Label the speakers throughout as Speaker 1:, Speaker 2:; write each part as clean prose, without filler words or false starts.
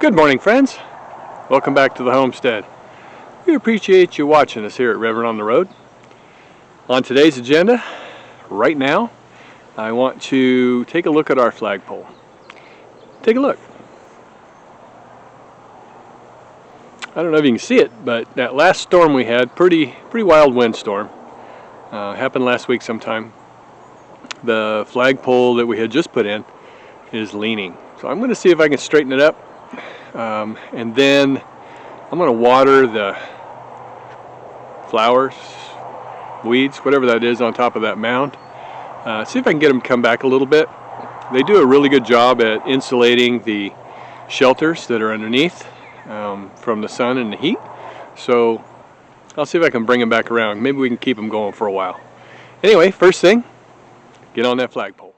Speaker 1: Good morning, friends. Welcome back to the homestead. We appreciate you watching us here at Reverend on the Road. On today's agenda, right now, I want to take a look at our flagpole. Take a look. I don't know if you can see it, but that last storm we had, pretty wild windstorm, happened last week sometime. The flagpole that we had just put in is leaning. So I'm going to see if I can straighten it up. And then I'm going to water the flowers, weeds, whatever that is on top of that mound. See if I can get them to come back a little bit. They do a really good job at insulating the shelters that are underneath from the sun and the heat. So I'll see if I can bring them back around. Maybe we can keep them going for a while. Anyway, first thing, get on that flagpole.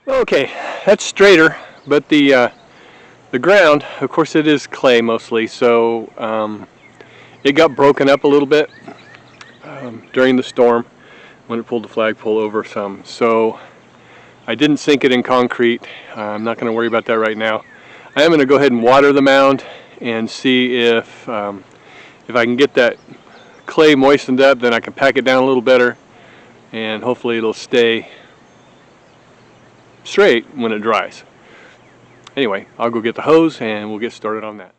Speaker 1: Okay, that's straighter, but the ground, of course it is clay mostly, so it got broken up a little bit during the storm when it pulled the flagpole over some. So I didn't sink it in concrete. I'm not going to worry about that right now. I am going to go ahead and water the mound and see if I can get that clay moistened up, then I can pack it down a little better and hopefully it'll stay straight when it dries. Anyway, I'll go get the hose and we'll get started on that.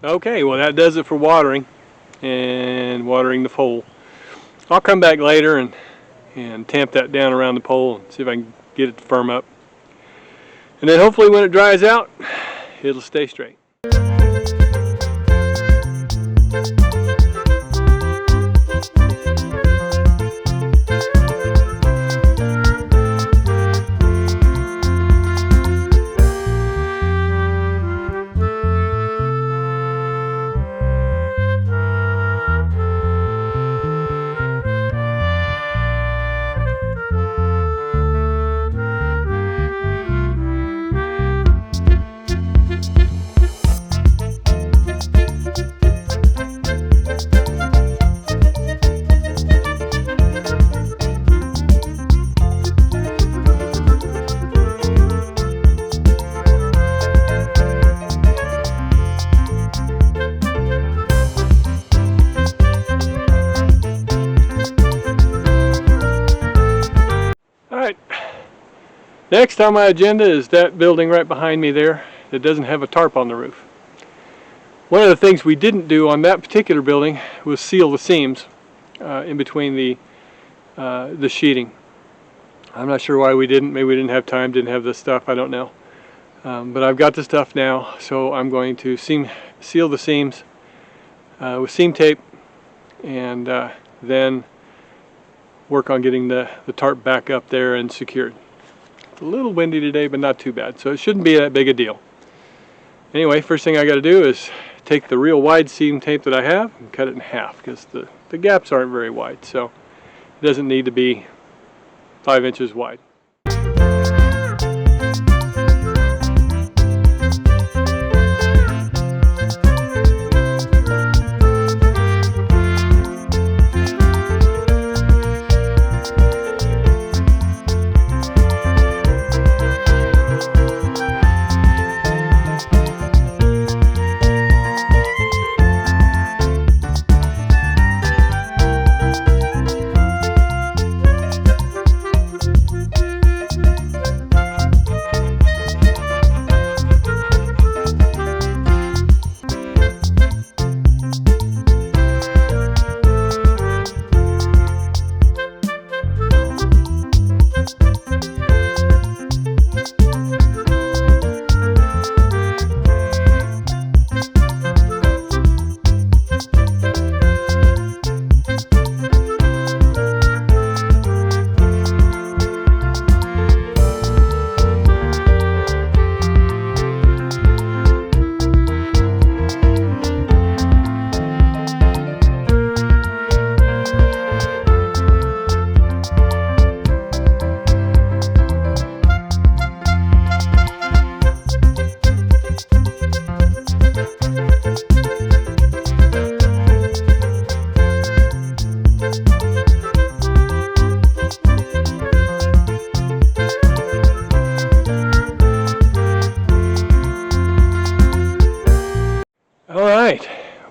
Speaker 1: Okay, well that does it for watering and watering the pole. I'll come back later and tamp that down around the pole and see if I can get it to firm up. And then hopefully when it dries out, it'll stay straight. Next on my agenda is that building right behind me there that doesn't have a tarp on the roof. One of the things we didn't do on that particular building was seal the seams in between the sheeting. I'm not sure why we didn't. Maybe we didn't have time, didn't have the stuff, I don't know. But I've got the stuff now, so I'm going to seal the seams with seam tape and then work on getting the tarp back up there and secured. A little windy today, but not too bad, so it shouldn't be that big a deal. Anyway, first thing I got to do is take the real wide seam tape that I have and cut it in half because the gaps aren't very wide, so it doesn't need to be 5 inches wide.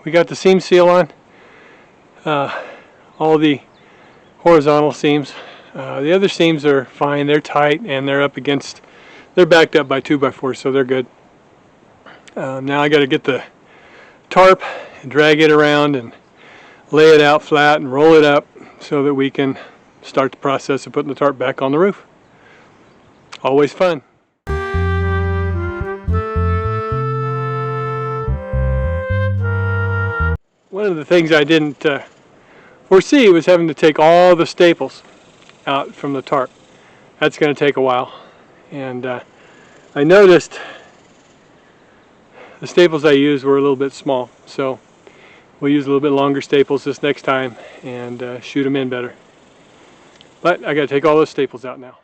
Speaker 1: we got the seam seal on, all the horizontal seams. The other seams are fine, they're tight, and they're backed up by 2x4, so they're good. Now I got to get the tarp and drag it around and lay it out flat and roll it up so that we can start the process of putting the tarp back on the roof. Always fun. One of the things I didn't foresee was having to take all the staples out from the tarp. That's going to take a while, and I noticed the staples I used were a little bit small, so we'll use a little bit longer staples this next time and shoot them in better. But I got to take all those staples out now.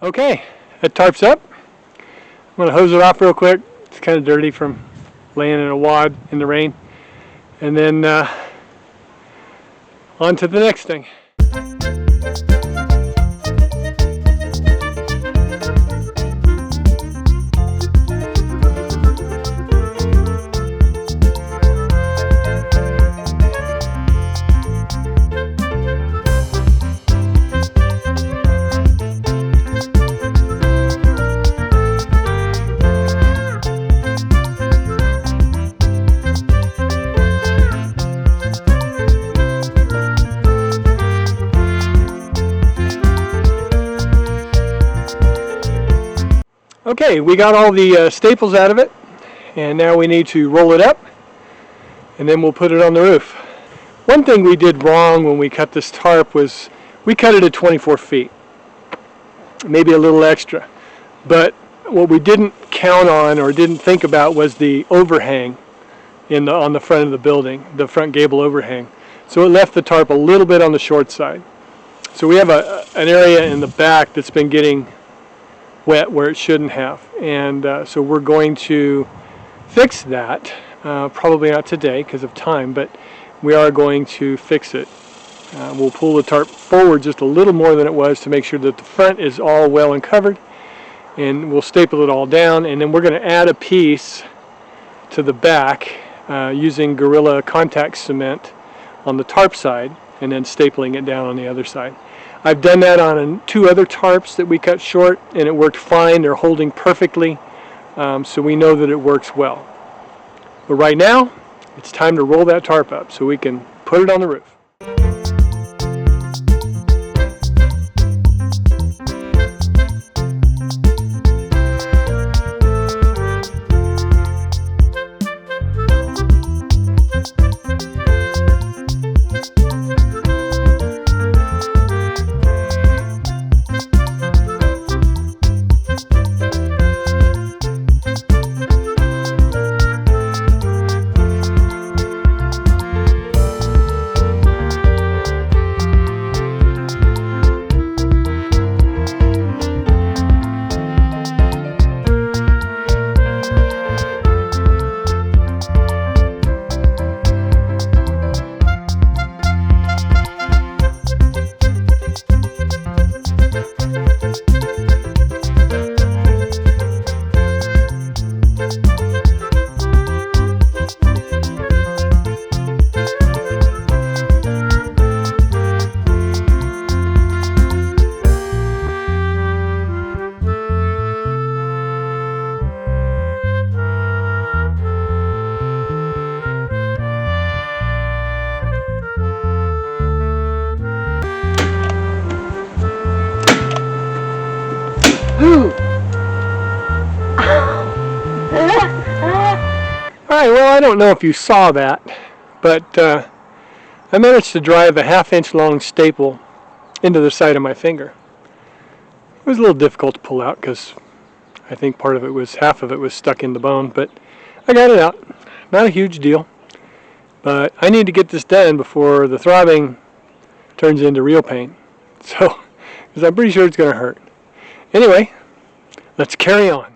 Speaker 1: Okay, that tarp's up. I'm going to hose it off real quick. It's kind of dirty from laying in a wad in the rain. And then on to the next thing. Okay, we got all the staples out of it, and now we need to roll it up, and then we'll put it on the roof. One thing we did wrong when we cut this tarp was we cut it at 24 feet, maybe a little extra. But what we didn't count on or didn't think about was the overhang on the front of the building, the front gable overhang. So it left the tarp a little bit on the short side. So we have an area in the back that's been getting wet where it shouldn't have, and so we're going to fix that. Probably not today because of time, but we are going to fix it. We'll pull the tarp forward just a little more than it was to make sure that the front is all well and covered, and we'll staple it all down, and then we're going to add a piece to the back using Gorilla contact cement on the tarp side and then stapling it down on the other side. I've done that on 2 other tarps that we cut short, and it worked fine. They're holding perfectly, so we know that it works well. But right now, it's time to roll that tarp up so we can put it on the roof. Alright, well, I don't know if you saw that, but I managed to drive a 1/2 inch long staple into the side of my finger. It was a little difficult to pull out because I think half of it was stuck in the bone, but I got it out. Not a huge deal, but I need to get this done before the throbbing turns into real pain. So, because I'm pretty sure it's going to hurt. Anyway, let's carry on.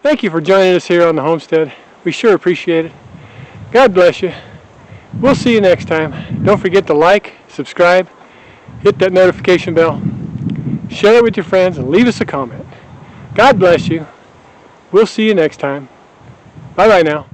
Speaker 1: Thank you for joining us here on the homestead. We sure appreciate it. God bless you. We'll see you next time. Don't forget to like, subscribe, hit that notification bell, share it with your friends, and leave us a comment. God bless you. We'll see you next time. Bye-bye now.